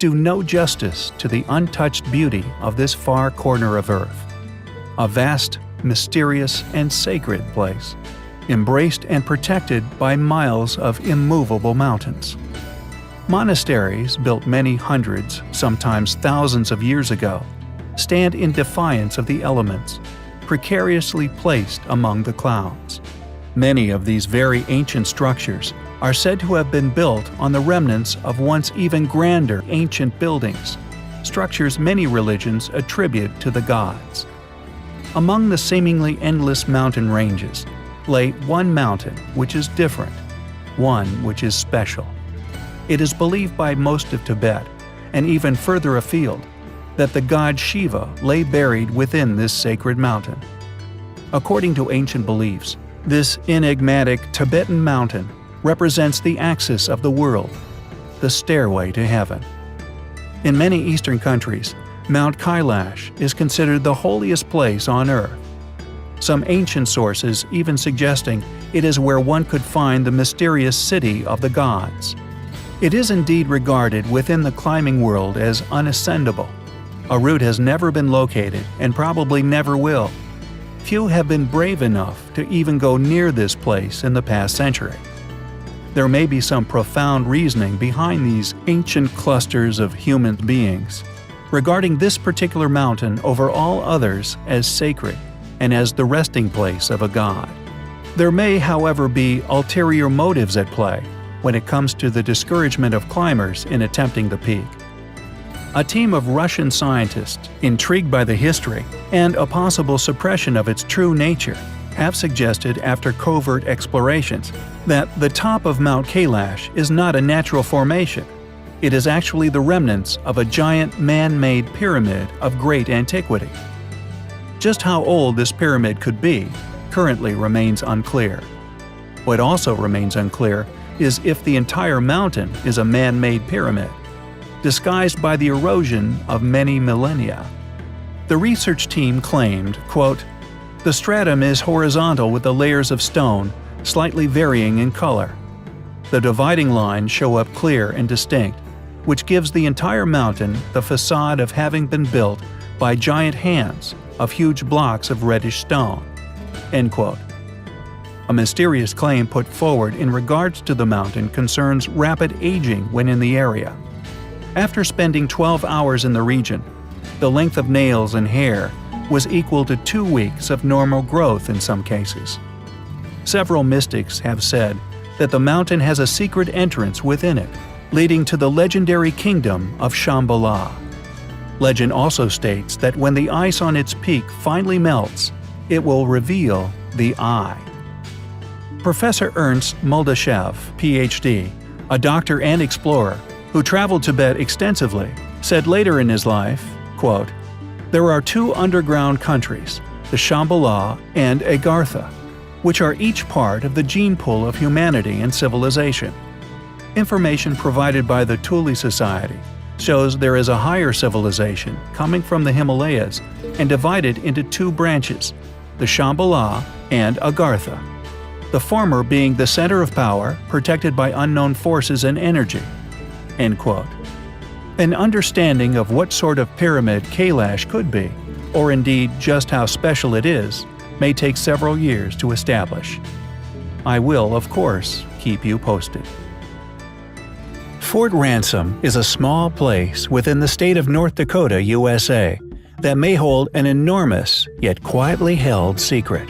do no justice to the untouched beauty of this far corner of Earth. A vast, mysterious, and sacred place, embraced and protected by miles of immovable mountains. Monasteries, built many hundreds, sometimes thousands of years ago, stand in defiance of the elements, precariously placed among the clouds. Many of these very ancient structures are said to have been built on the remnants of once even grander ancient buildings, structures many religions attribute to the gods. Among the seemingly endless mountain ranges lay one mountain which is different, one which is special. It is believed by most of Tibet, and even further afield, that the god Shiva lay buried within this sacred mountain. According to ancient beliefs, this enigmatic Tibetan mountain represents the axis of the world, the stairway to heaven. In many Eastern countries, Mount Kailash is considered the holiest place on earth. Some ancient sources even suggesting it is where one could find the mysterious city of the gods. It is indeed regarded within the climbing world as unascendable. A route has never been located and probably never will. Few have been brave enough to even go near this place in the past century. There may be some profound reasoning behind these ancient clusters of human beings, regarding this particular mountain over all others as sacred and as the resting place of a god. There may, however, be ulterior motives at play when it comes to the discouragement of climbers in attempting the peak. A team of Russian scientists, intrigued by the history and a possible suppression of its true nature, have suggested after covert explorations that the top of Mount Kailash is not a natural formation. It is actually the remnants of a giant man-made pyramid of great antiquity. Just how old this pyramid could be currently remains unclear. What also remains unclear is if the entire mountain is a man-made pyramid, disguised by the erosion of many millennia. The research team claimed, quote, "The stratum is horizontal with the layers of stone, slightly varying in color. The dividing lines show up clear and distinct, which gives the entire mountain the facade of having been built by giant hands of huge blocks of reddish stone." End quote. A mysterious claim put forward in regards to the mountain concerns rapid aging when in the area. After spending 12 hours in the region, the length of nails and hair was equal to 2 weeks of normal growth in some cases. Several mystics have said that the mountain has a secret entrance within it, leading to the legendary kingdom of Shambhala. Legend also states that when the ice on its peak finally melts, it will reveal the eye. Professor Ernst Muldashev, Ph.D., a doctor and explorer who traveled Tibet extensively, said later in his life, quote, "There are 2 underground countries, the Shambhala and Agartha, which are each part of the gene pool of humanity and civilization. Information provided by the Thule Society shows there is a higher civilization coming from the Himalayas and divided into 2 branches, the Shambhala and Agartha, the former being the center of power protected by unknown forces and energy." End quote. An understanding of what sort of pyramid Kailash could be, or indeed just how special it is, may take several years to establish. I will, of course, keep you posted. Fort Ransom is a small place within the state of North Dakota, USA, that may hold an enormous, yet quietly held secret.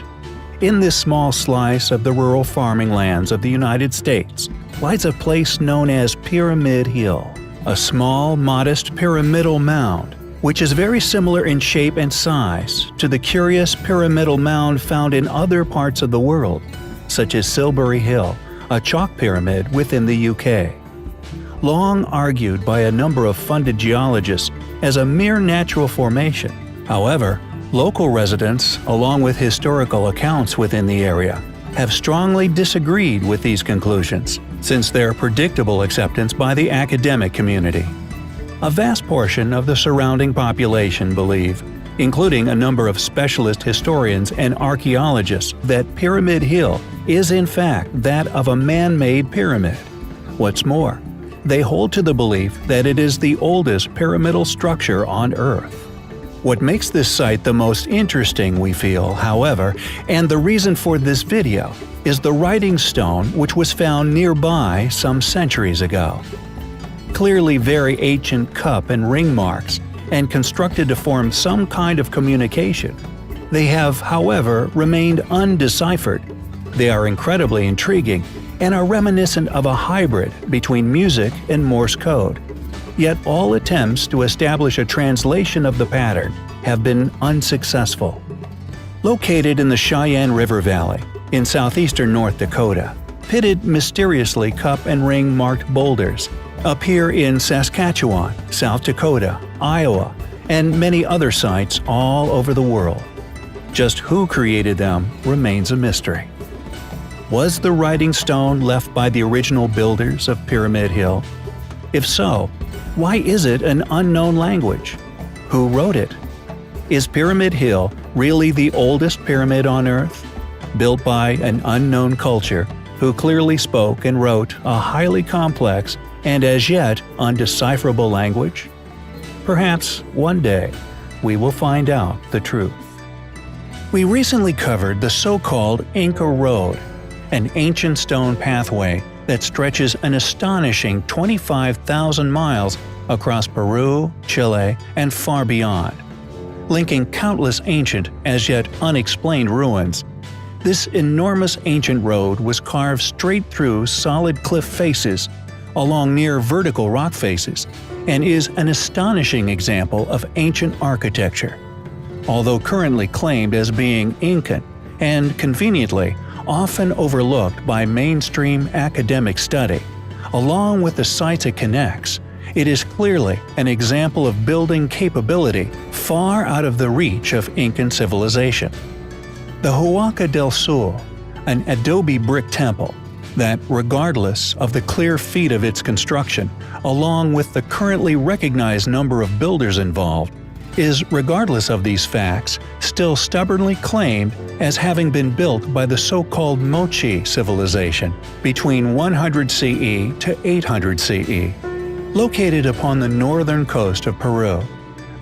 In this small slice of the rural farming lands of the United States lies a place known as Pyramid Hill, a small, modest pyramidal mound, which is very similar in shape and size to the curious pyramidal mound found in other parts of the world, such as Silbury Hill, a chalk pyramid within the UK. Long argued by a number of funded geologists as a mere natural formation, however, local residents, along with historical accounts within the area, have strongly disagreed with these conclusions, since their predictable acceptance by the academic community. A vast portion of the surrounding population believe, including a number of specialist historians and archaeologists, that Pyramid Hill is in fact that of a man-made pyramid. What's more, they hold to the belief that it is the oldest pyramidal structure on Earth. What makes this site the most interesting, we feel, however, and the reason for this video, is the writing stone which was found nearby some centuries ago. Clearly very ancient cup and ring marks, and constructed to form some kind of communication. They have, however, remained undeciphered. They are incredibly intriguing and are reminiscent of a hybrid between music and Morse code. Yet all attempts to establish a translation of the pattern have been unsuccessful. Located in the Cheyenne River Valley, in southeastern North Dakota, pitted mysteriously cup and ring marked boulders appear in Saskatchewan, South Dakota, Iowa, and many other sites all over the world. Just who created them remains a mystery. Was the writing stone left by the original builders of Pyramid Hill? If so, why is it an unknown language? Who wrote it? Is Pyramid Hill really the oldest pyramid on Earth? Built by an unknown culture who clearly spoke and wrote a highly complex and as yet undecipherable language? Perhaps one day we will find out the truth. We recently covered the so-called Inca Road, an ancient stone pathway that stretches an astonishing 25,000 miles across Peru, Chile, and far beyond. Linking countless ancient, as yet unexplained ruins, this enormous ancient road was carved straight through solid cliff faces, along near vertical rock faces, and is an astonishing example of ancient architecture. Although currently claimed as being Incan, and conveniently often overlooked by mainstream academic study, along with the sites it connects, it is clearly an example of building capability far out of the reach of Incan civilization. The Huaca del Sul, an adobe brick temple that, regardless of the clear feat of its construction, along with the currently recognized number of builders involved, is, regardless of these facts, still stubbornly claimed as having been built by the so-called Mochi civilization between 100 CE to 800 CE. Located upon the northern coast of Peru,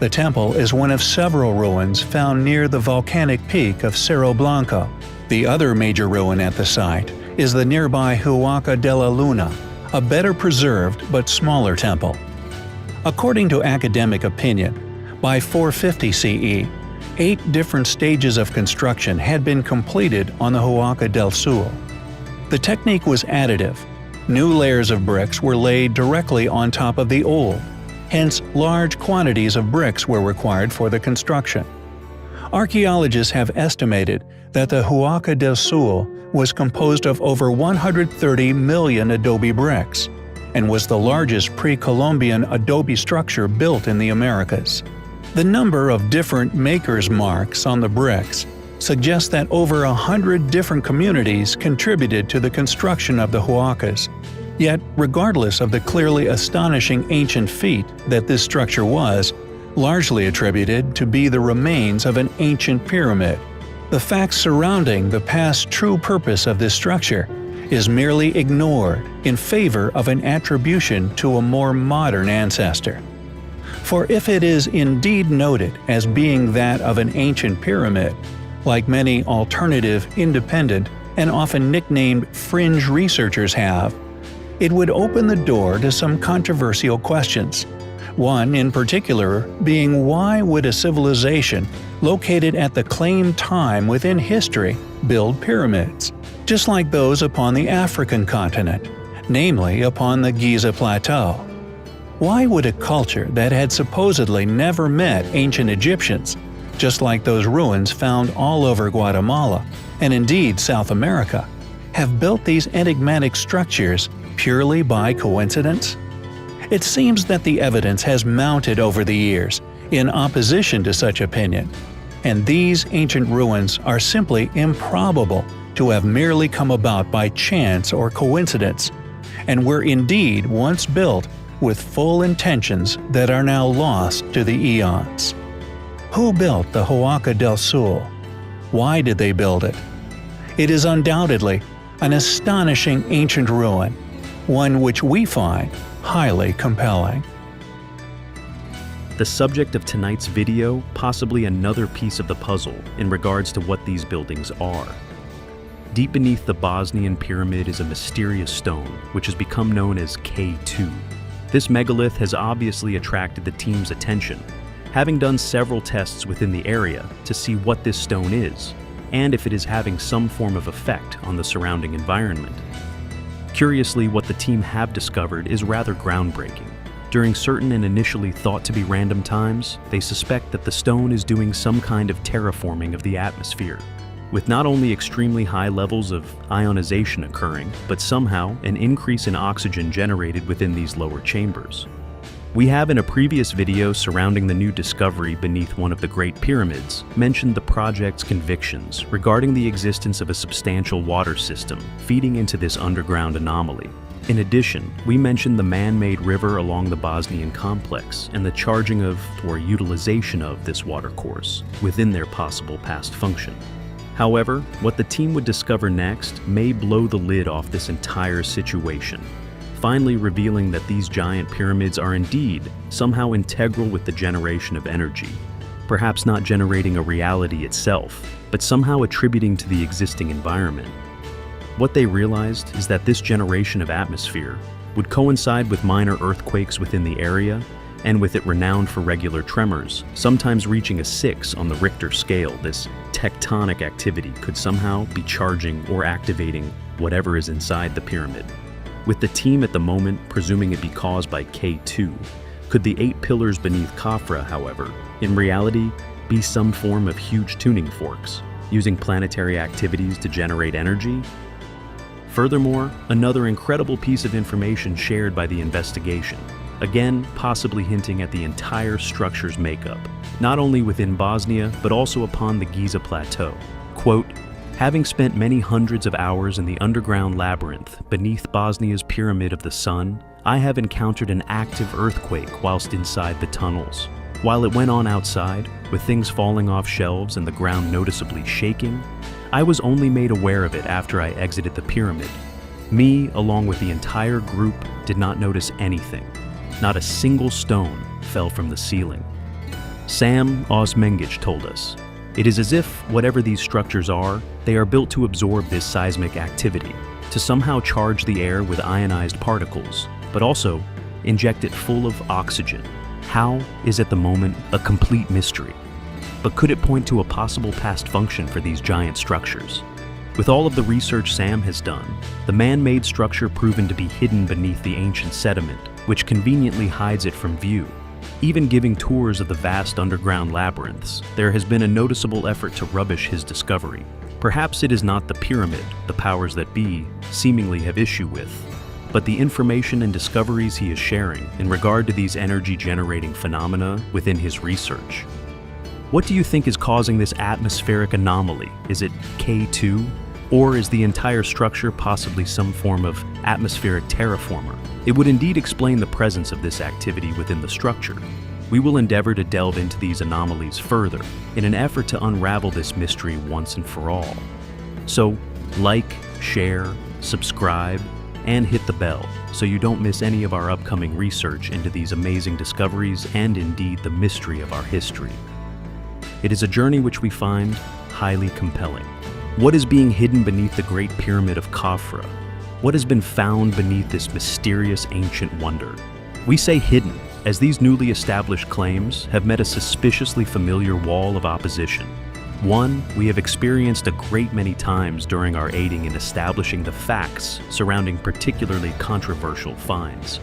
the temple is one of several ruins found near the volcanic peak of Cerro Blanco. The other major ruin at the site is the nearby Huaca de la Luna, a better preserved but smaller temple. According to academic opinion, by 450 CE, 8 different stages of construction had been completed on the Huaca del Sul. The technique was additive. New layers of bricks were laid directly on top of the old, hence large quantities of bricks were required for the construction. Archaeologists have estimated that the Huaca del Sul was composed of over 130 million adobe bricks, and was the largest pre-Columbian adobe structure built in the Americas. The number of different makers' marks on the bricks suggests that over 100 different communities contributed to the construction of the Huacas. Yet, regardless of the clearly astonishing ancient feat that this structure was, largely attributed to be the remains of an ancient pyramid, the facts surrounding the past true purpose of this structure is merely ignored in favor of an attribution to a more modern ancestor. For if it is indeed noted as being that of an ancient pyramid, like many alternative, independent, and often nicknamed fringe researchers have, it would open the door to some controversial questions. One in particular being, why would a civilization located at the claimed time within history build pyramids, just like those upon the African continent, namely upon the Giza Plateau? Why would a culture that had supposedly never met ancient Egyptians, just like those ruins found all over Guatemala, and indeed South America, have built these enigmatic structures purely by coincidence? It seems that the evidence has mounted over the years in opposition to such opinion, and these ancient ruins are simply improbable to have merely come about by chance or coincidence, and were indeed once built with full intentions that are now lost to the eons. Who built the Huaca del Sul? Why did they build it? It is undoubtedly an astonishing ancient ruin, one which we find highly compelling. The subject of tonight's video, possibly another piece of the puzzle in regards to what these buildings are. Deep beneath the Bosnian pyramid is a mysterious stone, which has become known as K2. This megalith has obviously attracted the team's attention, having done several tests within the area to see what this stone is, and if it is having some form of effect on the surrounding environment. Curiously, what the team have discovered is rather groundbreaking. During certain and initially thought to be random times, they suspect that the stone is doing some kind of terraforming of the atmosphere, with not only extremely high levels of ionization occurring, but somehow an increase in oxygen generated within these lower chambers. We have in a previous video surrounding the new discovery beneath one of the Great Pyramids mentioned the project's convictions regarding the existence of a substantial water system feeding into this underground anomaly. In addition, we mentioned the man-made river along the Bosnian complex and the charging of, or utilization of, this watercourse within their possible past function. However, what the team would discover next may blow the lid off this entire situation, finally revealing that these giant pyramids are indeed somehow integral with the generation of energy, perhaps not generating a reality itself, but somehow attributing to the existing environment. What they realized is that this generation of atmosphere would coincide with minor earthquakes within the area, and with it renowned for regular tremors, sometimes reaching a 6 on the Richter scale. This tectonic activity could somehow be charging or activating whatever is inside the pyramid. With the team at the moment presuming it be caused by K2, could the 8 pillars beneath Khafra, however, in reality be some form of huge tuning forks, using planetary activities to generate energy? Furthermore, another incredible piece of information shared by the investigation, again possibly hinting at the entire structure's makeup, not only within Bosnia but also upon the Giza plateau. Quote, "Having spent many hundreds of hours in the underground labyrinth beneath Bosnia's Pyramid of the Sun, I have encountered an active earthquake whilst inside the tunnels. While it went on outside, with things falling off shelves and the ground noticeably shaking, I was only made aware of it after I exited the pyramid. Me, along with the entire group, did not notice anything. Not a single stone fell from the ceiling." Sam Osmengic told us, "It is as if, whatever these structures are, they are built to absorb this seismic activity, to somehow charge the air with ionized particles, but also inject it full of oxygen. How is at the moment a complete mystery. But could it point to a possible past function for these giant structures? With all of the research Sam has done, the man-made structure proven to be hidden beneath the ancient sediment, which conveniently hides it from view. Even giving tours of the vast underground labyrinths, there has been a noticeable effort to rubbish his discovery. Perhaps it is not the pyramid the powers that be seemingly have issue with, but the information and discoveries he is sharing in regard to these energy-generating phenomena within his research. What do you think is causing this atmospheric anomaly? Is it K2? Or is the entire structure possibly some form of atmospheric terraformer? It would indeed explain the presence of this activity within the structure. We will endeavor to delve into these anomalies further in an effort to unravel this mystery once and for all. So, like, share, subscribe, and hit the bell so you don't miss any of our upcoming research into these amazing discoveries and indeed the mystery of our history. It is a journey which we find highly compelling. What is being hidden beneath the Great Pyramid of Khafra? What has been found beneath this mysterious ancient wonder? We say hidden, as these newly established claims have met a suspiciously familiar wall of opposition. One we have experienced a great many times during our aiding in establishing the facts surrounding particularly controversial finds.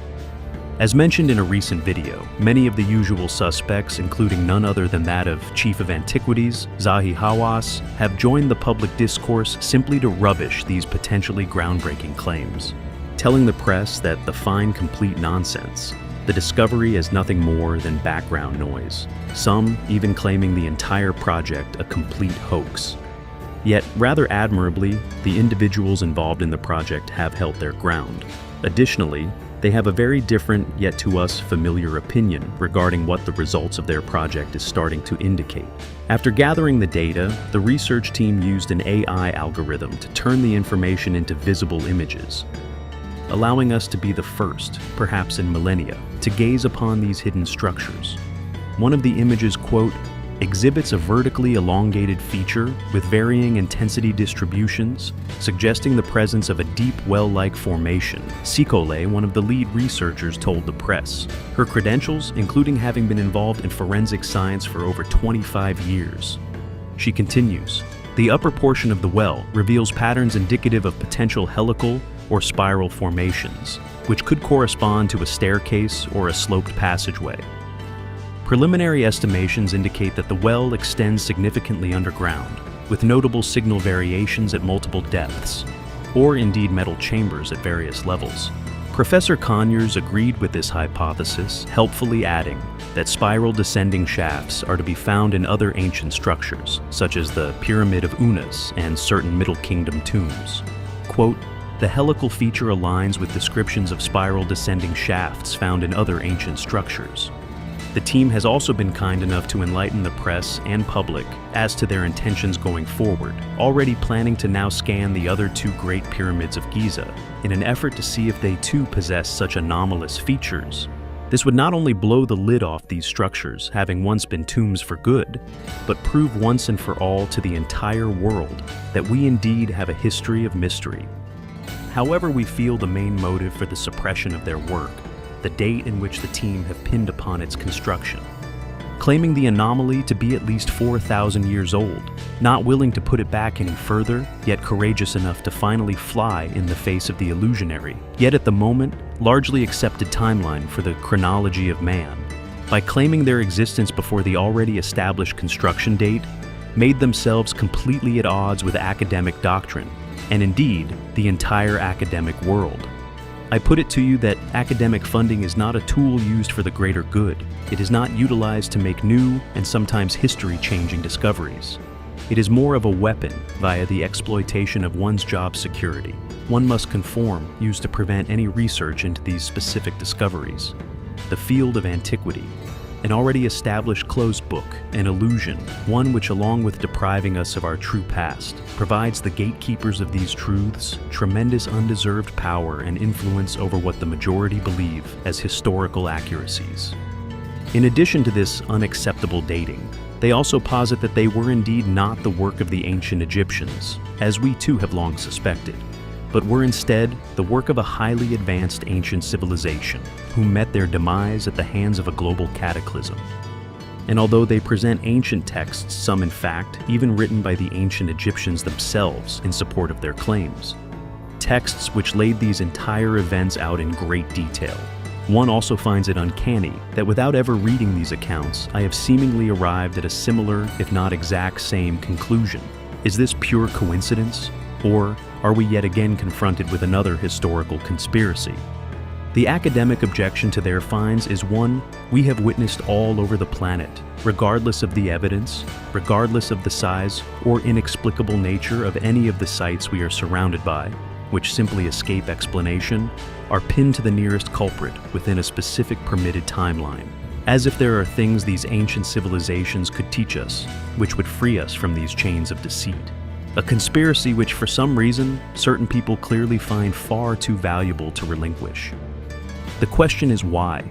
As mentioned in a recent video, many of the usual suspects, including none other than that of Chief of Antiquities, Zahi Hawass, have joined the public discourse simply to rubbish these potentially groundbreaking claims, telling the press that the find complete nonsense, the discovery is nothing more than background noise, some even claiming the entire project a complete hoax. Yet, rather admirably, the individuals involved in the project have held their ground. Additionally, they have a very different, yet to us familiar opinion regarding what the results of their project is starting to indicate. After gathering the data, the research team used an AI algorithm to turn the information into visible images. allowing us to be the first, perhaps in millennia, to gaze upon these hidden structures. One of the images, quote, exhibits a vertically elongated feature with varying intensity distributions, suggesting the presence of a deep well-like formation, Sikole, one of the lead researchers, told the press. Her credentials, including having been involved in forensic science for over 25 years. She continues, the upper portion of the well reveals patterns indicative of potential helical or spiral formations, which could correspond to a staircase or a sloped passageway. Preliminary estimations indicate that the well extends significantly underground, with notable signal variations at multiple depths, or indeed metal chambers at various levels. Professor Conyers agreed with this hypothesis, helpfully adding that spiral descending shafts are to be found in other ancient structures, such as the Pyramid of Unas and certain Middle Kingdom tombs. Quote, the helical feature aligns with descriptions of spiral descending shafts found in other ancient structures. The team has also been kind enough to enlighten the press and public as to their intentions going forward, already planning to now scan the other two Great Pyramids of Giza in an effort to see if they too possess such anomalous features. This would not only blow the lid off these structures, having once been tombs for good, but prove once and for all to the entire world that we indeed have a history of mystery. However we feel the main motive for the suppression of their work, the date in which the team have pinned upon its construction, claiming the anomaly to be at least 4,000 years old, not willing to put it back any further, yet courageous enough to finally fly in the face of the illusionary, yet at the moment, largely accepted timeline for the chronology of man, by claiming their existence before the already established construction date, made themselves completely at odds with academic doctrine, and indeed, the entire academic world. I put it to you that academic funding is not a tool used for the greater good. It is not utilized to make new and sometimes history-changing discoveries. It is more of a weapon via the exploitation of one's job security. One must conform, used to prevent any research into these specific discoveries. The field of antiquity, an already established closed book, an illusion, one which, along with depriving us of our true past, provides the gatekeepers of these truths tremendous undeserved power and influence over what the majority believe as historical accuracies. In addition to this unacceptable dating, they also posit that they were indeed not the work of the ancient Egyptians, as we too have long suspected, but were instead the work of a highly advanced ancient civilization who met their demise at the hands of a global cataclysm. And although they present ancient texts, some in fact even written by the ancient Egyptians themselves in support of their claims, texts which laid these entire events out in great detail, one also finds it uncanny that without ever reading these accounts, I have seemingly arrived at a similar, if not exact same, conclusion. Is this pure coincidence? Or are we yet again confronted with another historical conspiracy? The academic objection to their finds is one we have witnessed all over the planet, regardless of the evidence, regardless of the size or inexplicable nature of any of the sites we are surrounded by, which simply escape explanation, are pinned to the nearest culprit within a specific permitted timeline, as if there are things these ancient civilizations could teach us, which would free us from these chains of deceit. A conspiracy which, for some reason, certain people clearly find far too valuable to relinquish. The question is why?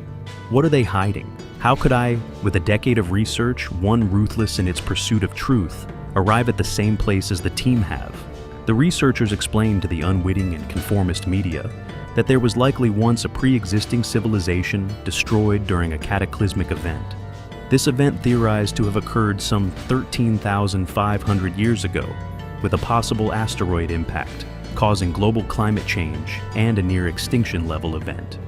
What are they hiding? How could I, with a decade of research, one ruthless in its pursuit of truth, arrive at the same place as the team have? The researchers explained to the unwitting and conformist media that there was likely once a pre-existing civilization destroyed during a cataclysmic event. This event theorized to have occurred some 13,500 years ago, with a possible asteroid impact, causing global climate change and a near-extinction level event.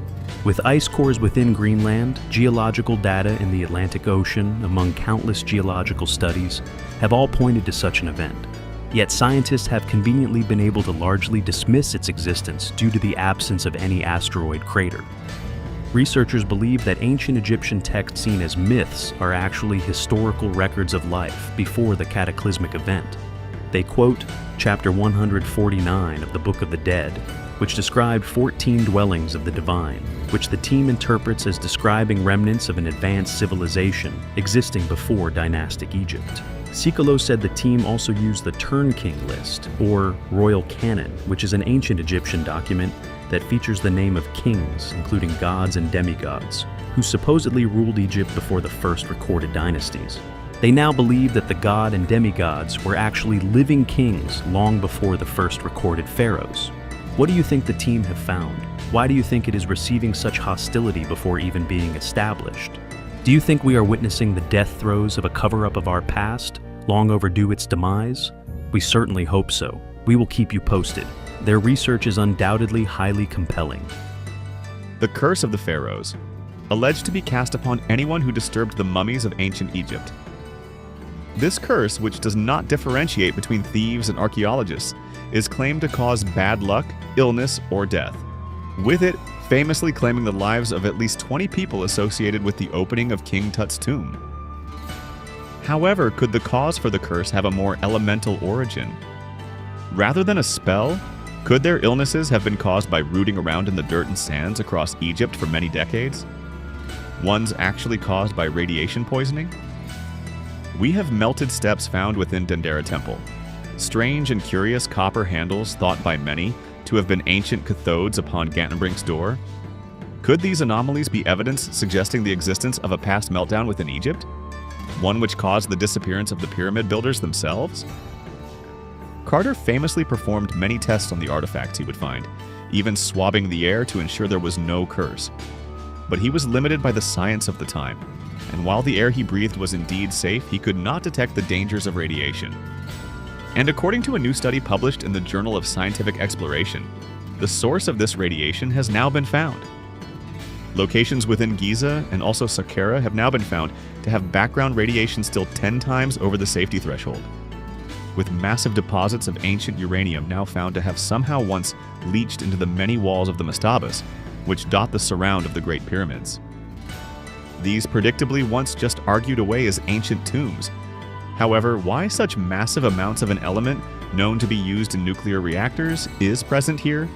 With ice cores within Greenland, geological data in the Atlantic Ocean, among countless geological studies, have all pointed to such an event. Yet scientists have conveniently been able to largely dismiss its existence due to the absence of any asteroid crater. Researchers believe that ancient Egyptian texts seen as myths are actually historical records of life before the cataclysmic event. They quote chapter 149 of the Book of the Dead, which described 14 dwellings of the divine, which the team interprets as describing remnants of an advanced civilization existing before dynastic Egypt. Sikolo said the team also used the Turn King list, or royal canon, which is an ancient Egyptian document that features the name of kings, including gods and demigods, who supposedly ruled Egypt before the first recorded dynasties. They now believe that the god and demigods were actually living kings long before the first recorded pharaohs. What do you think the team have found? Why do you think it is receiving such hostility before even being established? Do you think we are witnessing the death throes of a cover-up of our past, long overdue its demise? We certainly hope so. We will keep you posted. Their research is undoubtedly highly compelling. The Curse of the Pharaohs, alleged to be cast upon anyone who disturbed the mummies of ancient Egypt. This curse, which does not differentiate between thieves and archaeologists, is claimed to cause bad luck, illness, or death, with it famously claiming the lives of at least 20 people associated with the opening of King Tut's tomb. However, could the cause for the curse have a more elemental origin? Rather than a spell, could their illnesses have been caused by rooting around in the dirt and sands across Egypt for many decades? Ones actually caused by radiation poisoning? We have melted steps found within Dendera Temple, strange and curious copper handles thought by many to have been ancient cathodes upon Gantenbrink's door. Could these anomalies be evidence suggesting the existence of a past meltdown within Egypt? One which caused the disappearance of the pyramid builders themselves? Carter famously performed many tests on the artifacts he would find, even swabbing the air to ensure there was no curse. But he was limited by the science of the time, and while the air he breathed was indeed safe, he could not detect the dangers of radiation. And according to a new study published in the Journal of Scientific Exploration, the source of this radiation has now been found. Locations within Giza and also Saqqara have now been found to have background radiation still 10 times over the safety threshold, with massive deposits of ancient uranium now found to have somehow once leached into the many walls of the mastabas, which dot the surround of the Great Pyramids. These predictably once just argued away as ancient tombs. However, why such massive amounts of an element known to be used in nuclear reactors is present here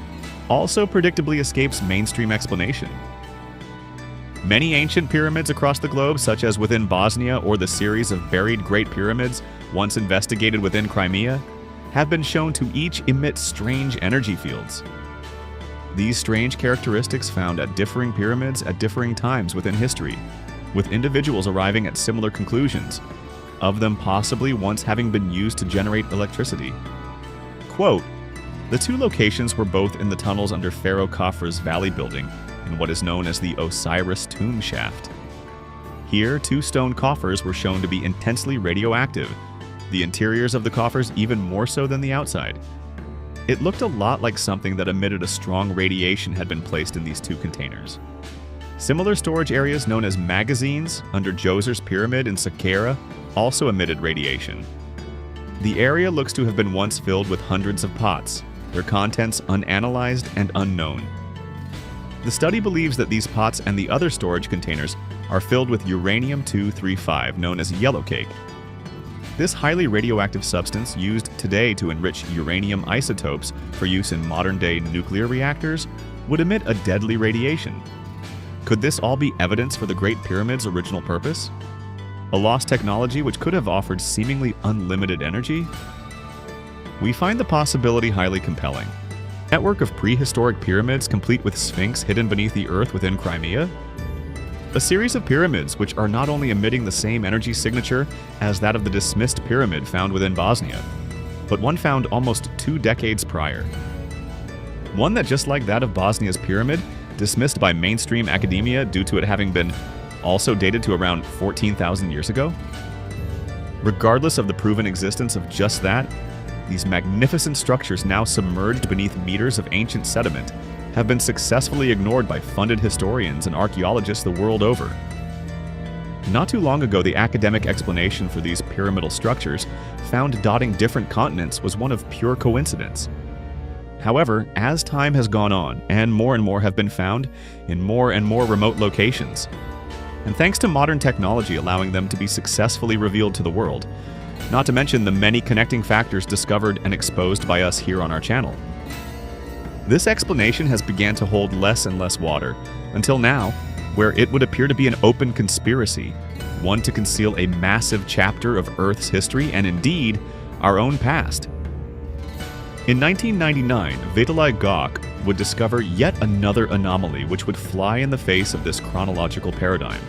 also predictably escapes mainstream explanation. Many ancient pyramids across the globe, such as within Bosnia or the series of buried Great Pyramids once investigated within Crimea, have been shown to each emit strange energy fields. These strange characteristics found at differing pyramids at differing times within history, with individuals arriving at similar conclusions, of them possibly once having been used to generate electricity. Quote, "The two locations were both in the tunnels under Pharaoh Khafre's Valley building, in what is known as the Osiris Tomb Shaft. Here, 2 stone coffers were shown to be intensely radioactive, the interiors of the coffers even more so than the outside. It looked a lot like something that emitted a strong radiation had been placed in these 2 containers. Similar storage areas known as magazines under Djoser's Pyramid in Saqqara also emitted radiation. The area looks to have been once filled with hundreds of pots, their contents unanalyzed and unknown. The study believes that these pots and the other storage containers are filled with uranium-235, known as yellow cake. This highly radioactive substance, used today to enrich uranium isotopes for use in modern-day nuclear reactors, would emit a deadly radiation. Could this all be evidence for the Great Pyramid's original purpose? A lost technology which could have offered seemingly unlimited energy? We find the possibility highly compelling. Network of prehistoric pyramids complete with sphinx hidden beneath the earth within Crimea? A series of pyramids which are not only emitting the same energy signature as that of the dismissed pyramid found within Bosnia, but one found almost 2 decades prior. One that, just like that of Bosnia's pyramid, dismissed by mainstream academia due to it having been also dated to around 14,000 years ago? Regardless of the proven existence of just that, these magnificent structures now submerged beneath meters of ancient sediment have been successfully ignored by funded historians and archaeologists the world over. Not too long ago, the academic explanation for these pyramidal structures found dotting different continents was one of pure coincidence. However, as time has gone on, and more have been found in more and more remote locations, and thanks to modern technology allowing them to be successfully revealed to the world, not to mention the many connecting factors discovered and exposed by us here on our channel, this explanation has begun to hold less and less water, until now, where it would appear to be an open conspiracy, one to conceal a massive chapter of Earth's history and indeed, our own past. In 1999, Vitaly Gok, would discover yet another anomaly which would fly in the face of this chronological paradigm.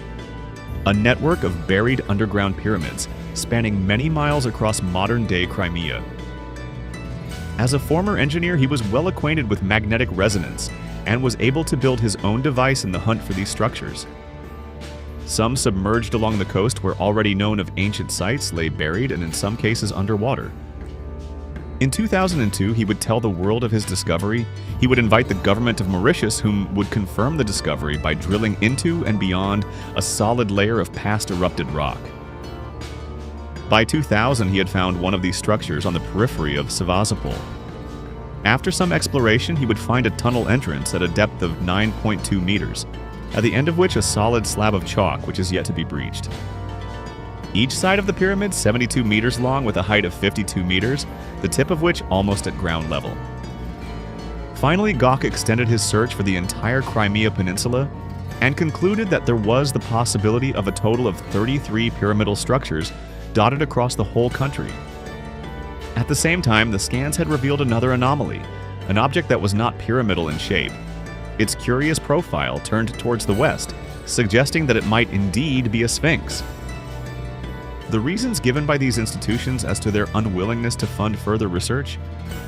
A network of buried underground pyramids spanning many miles across modern-day Crimea. As a former engineer, he was well acquainted with magnetic resonance and was able to build his own device in the hunt for these structures. Some submerged along the coast where already known of ancient sites lay buried and in some cases underwater. In 2002, he would tell the world of his discovery. He would invite the government of Mauritius, whom would confirm the discovery by drilling into and beyond a solid layer of past erupted rock. By 2000, he had found one of these structures on the periphery of Sevastopol. After some exploration, he would find a tunnel entrance at a depth of 9.2 meters, at the end of which a solid slab of chalk which is yet to be breached. Each side of the pyramid 72 meters long with a height of 52 meters, the tip of which almost at ground level. Finally, Gok extended his search for the entire Crimea Peninsula and concluded that there was the possibility of a total of 33 pyramidal structures dotted across the whole country. At the same time, the scans had revealed another anomaly, an object that was not pyramidal in shape. Its curious profile turned towards the west, suggesting that it might indeed be a sphinx. The reasons given by these institutions as to their unwillingness to fund further research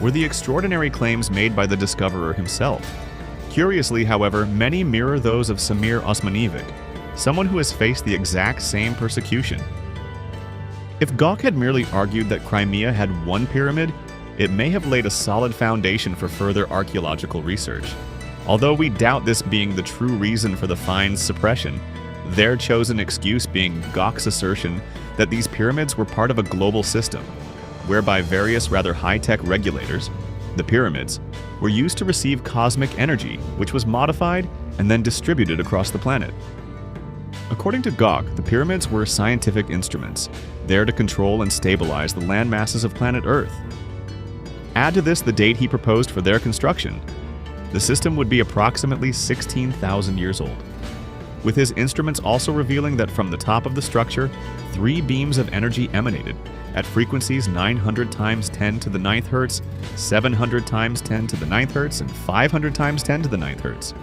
were the extraordinary claims made by the discoverer himself. Curiously, however, many mirror those of Samir Osmaniyevic, someone who has faced the exact same persecution. If Gok had merely argued that Crimea had one pyramid, it may have laid a solid foundation for further archaeological research. Although we doubt this being the true reason for the find's suppression, their chosen excuse being Gok's assertion that these pyramids were part of a global system, whereby various rather high-tech regulators, the pyramids, were used to receive cosmic energy, which was modified and then distributed across the planet. According to Gok, the pyramids were scientific instruments, there to control and stabilize the land masses of planet Earth. Add to this the date he proposed for their construction. The system would be approximately 16,000 years old, with his instruments also revealing that from the top of the structure, 3 beams of energy emanated at frequencies 900 times 10 to the 9th hertz, 700 times 10 to the 9th hertz, and 500 times 10 to the 9th hertz.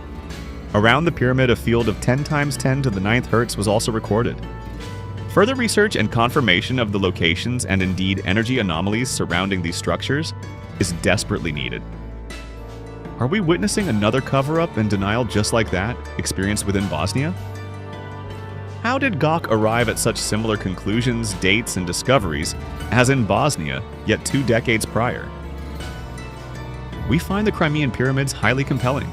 Around the pyramid, a field of 10 times 10 to the 9th hertz was also recorded. Further research and confirmation of the locations and indeed energy anomalies surrounding these structures is desperately needed. Are we witnessing another cover-up and denial just like that, experienced within Bosnia? How did Gok arrive at such similar conclusions, dates, and discoveries as in Bosnia, yet 2 decades prior? We find the Crimean pyramids highly compelling.